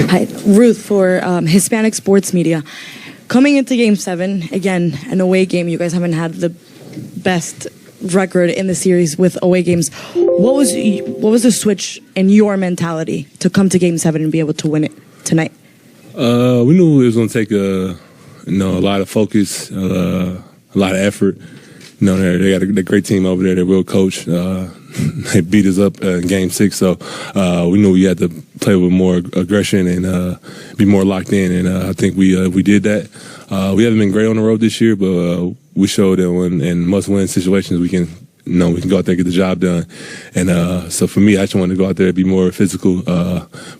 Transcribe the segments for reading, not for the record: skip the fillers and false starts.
Hi, Ruth for Hispanic Sports Media. Coming into Game 7, again, an away game, you guys haven't had the best record in the series with away games. What was the switch in your mentality to come to Game 7 and be able to win it tonight? We knew it was going to take a lot of focus, a lot of effort. They got a great team over there. They're real coach. They beat us up in Game 6, so we knew we had to play with more aggression and be more locked in. And I think we did that. We haven't been great on the road this year, but we showed that when in must-win situations we can go out there and get the job done. And so for me, I just wanted to go out there and be more physical,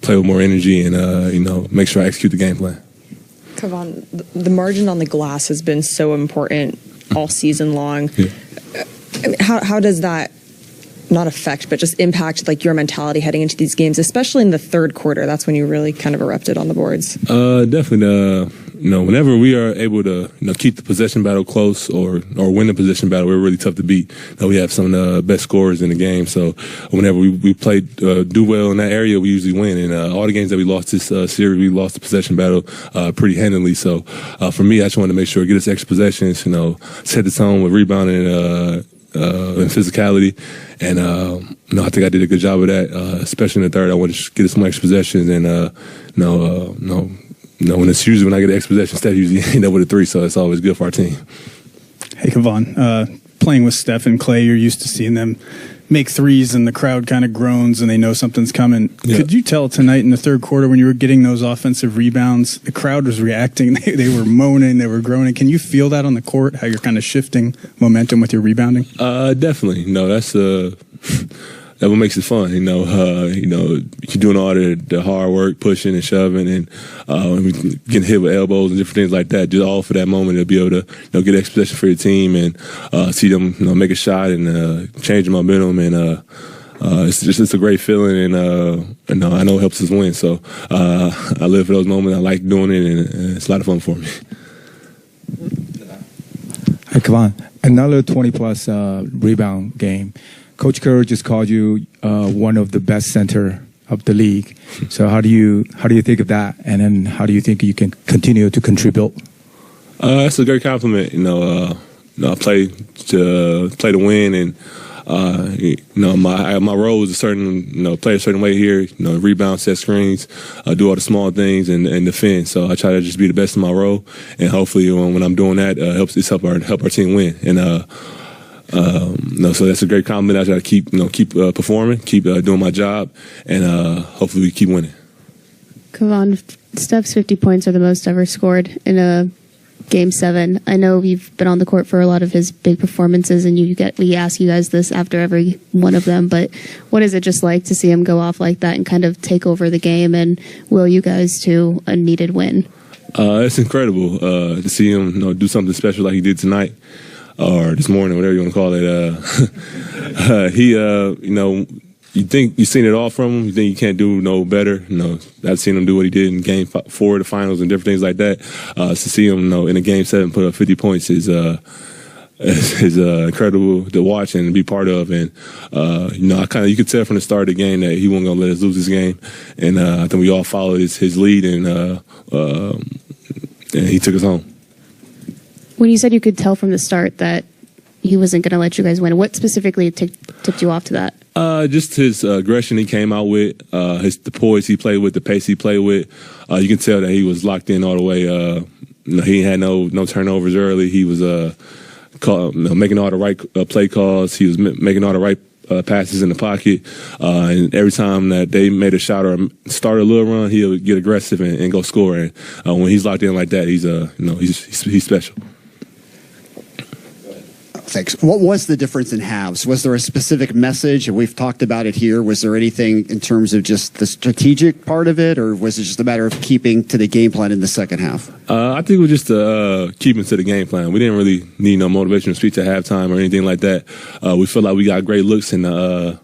play with more energy, and make sure I execute the game plan. Kevon, the margin on the glass has been so important all season long. Yeah. I mean, how does that not affect, but just impact like your mentality heading into these games, especially in the third quarter? That's when you really kind of erupted on the boards. Definitely. Whenever we are able to keep the possession battle close or win the possession battle, we're really tough to beat. We have some of the best scorers in the game, so whenever we play do well in that area, we usually win. And all the games that we lost this series, we lost the possession battle pretty handily. So for me, I just wanted to make sure get us extra possessions, set the tone with rebounding and physicality. And I think I did a good job of that, especially in the third. I wanted to get us some extra possessions, and when it's usually when I get an extra possession, Steph usually end up with a 3, so it's always good for our team. Hey, Kevon, playing with Steph and Clay, you're used to seeing them make threes and the crowd kind of groans and they know something's coming. Yeah. Could you tell tonight in the third quarter when you were getting those offensive rebounds, the crowd was reacting, they were moaning, they were groaning. Can you feel that on the court, how you're kind of shifting momentum with your rebounding? Definitely. That's that what makes it fun. You're doing all the hard work, pushing and shoving, and getting hit with elbows and different things like that. Just all for that moment to be able to get extra possession for your team and see them make a shot and change the momentum. And it's a great feeling, and I know it helps us win. So I live for those moments. I like doing it, and it's a lot of fun for me. Hey, come on. Another 20-plus rebound game. Coach Kerr just called you one of the best center of the league. So how do you think of that? And then how do you think you can continue to contribute? That's a great compliment. I play to win, and my role is a certain play a certain way here. Rebound, set screens, do all the small things, and defend. So I try to just be the best in my role, and hopefully when I'm doing that, help our team win. And so that's a great compliment. I try to keep performing, keep doing my job, and hopefully we keep winning. Kevon, Steph's 50 points are the most ever scored in a Game 7. I know you've been on the court for a lot of his big performances, and we ask you guys this after every one of them, but what is it just like to see him go off like that and kind of take over the game and will you guys to a needed win? It's incredible to see him do something special like he did tonight. Or this morning, whatever you want to call it. You think you've seen it all from him. You think you can't do no better. I've seen him do what he did in Game 4 of the finals and different things like that. To see him, in a Game 7 put up 50 points is incredible to watch and be part of. And you could tell from the start of the game that he wasn't gonna let us lose this game. And I think we all followed his lead, and he took us home. When you said you could tell from the start that he wasn't going to let you guys win, what specifically tipped you off to that? Just his aggression he came out with, the poise he played with, the pace he played with. You can tell that he was locked in all the way. He had no turnovers early. He was making all the right play calls. He was making all the right passes in the pocket. And every time that they made a shot or started a little run, he'll get aggressive and go score. And when he's locked in like that, he's special. Thanks. What was the difference in halves? Was there a specific message? And we've talked about it here. Was there anything in terms of just the strategic part of it, or was it just a matter of keeping to the game plan in the second half? I think it was just keeping to the game plan. We didn't really need no motivational speech at halftime or anything like that. We felt like we got great looks in the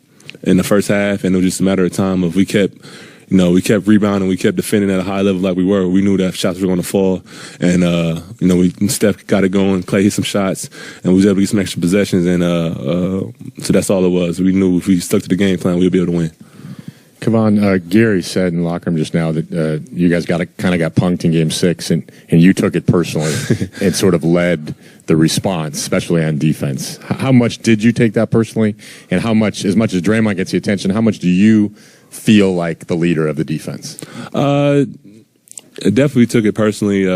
first half, and it was just a matter of time if we kept rebounding, we kept defending at a high level like we were. We knew that shots were going to fall, and Steph got it going. Clay hit some shots, and we was able to get some extra possessions, and so that's all it was. We knew if we stuck to the game plan, we'd be able to win. Kevon, Gary said in the locker room just now that you guys got punked in Game 6, and you took it personally and sort of led the response, especially on defense. How much did you take that personally, and how much, as much as Draymond gets the attention, how much do you feel like the leader of the defense? I definitely took it personally.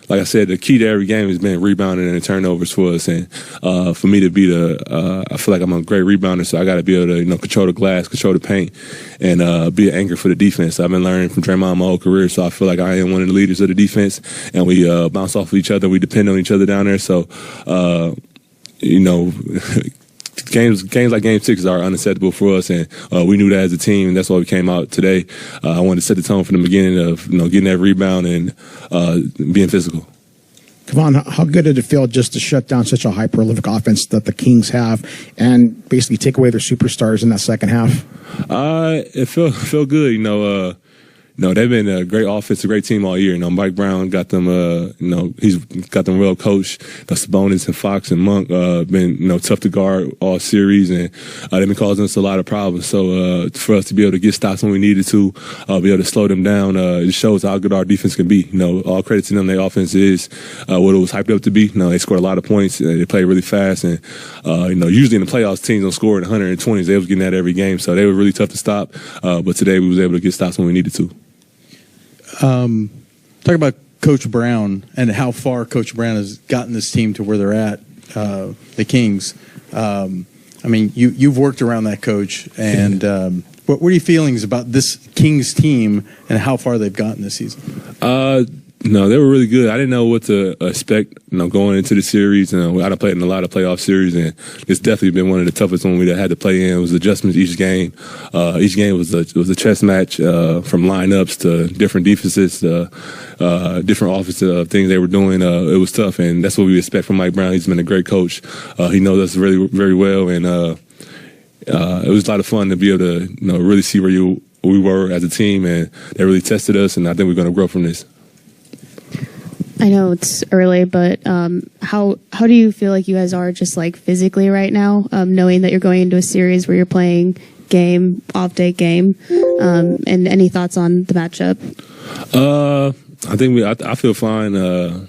Like I said, the key to every game has been rebounding and turnovers for us. And for me to be I feel like I'm a great rebounder, so I got to be able to, control the glass, control the paint, and be an anchor for the defense. I've been learning from Draymond my whole career, so I feel like I am one of the leaders of the defense. And we bounce off of each other. We depend on each other down there. So, Games like Game 6 are unacceptable for us, and we knew that as a team, and that's why we came out today. I wanted to set the tone from the beginning of getting that rebound and being physical. Kevon, how good did it feel just to shut down such a high prolific offense that the Kings have and basically take away their superstars in that second half? It felt good. They've been a great offense, a great team all year. Mike Brown got them, he's got them well coached. The Sabonis and Fox and Monk been, tough to guard all series, and they've been causing us a lot of problems. So for us to be able to get stops when we needed to, be able to slow them down, it shows how good our defense can be. All credit to them. Their offense is what it was hyped up to be. They scored a lot of points. They play really fast, and usually in the playoffs, teams don't score in 120s. They was getting that every game, so they were really tough to stop. But today we was able to get stops when we needed to. Talk about Coach Brown and how far Coach Brown has gotten this team to where they're at, the Kings. You've worked around that coach, and what are your feelings about this Kings team and how far they've gotten this season? No, they were really good. I didn't know what to expect, going into the series. I've played in a lot of playoff series, and it's definitely been one of the toughest ones we had to play in. It was adjustments each game. Each game was a chess match from lineups to different defenses, different offensive things they were doing. It was tough, and that's what we expect from Mike Brown. He's been a great coach. He knows us very, very well, and it was a lot of fun to be able to really see where we were as a team, and they really tested us, and I think we're going to grow from this. I know it's early, but how do you feel like you guys are just like physically right now, knowing that you're going into a series where you're playing off day game, and any thoughts on the matchup? I feel fine.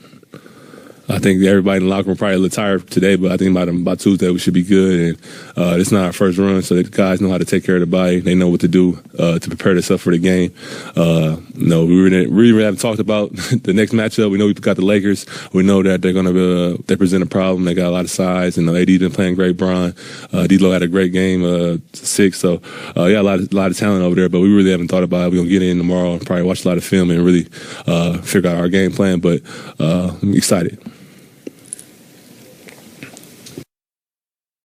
I think everybody in the locker room probably a little tired today, but I think about Tuesday we should be good. And it's not our first run, so the guys know how to take care of the body. They know what to do to prepare themselves for the game. We really haven't talked about the next matchup. We know we've got the Lakers. We know that they're going to they present a problem. They got a lot of size, and AD's been playing great. Bron, D'Lo had a great game 6. So a lot of talent over there, but we really haven't thought about it. We're gonna get in tomorrow and probably watch a lot of film and really figure out our game plan. But I'm excited.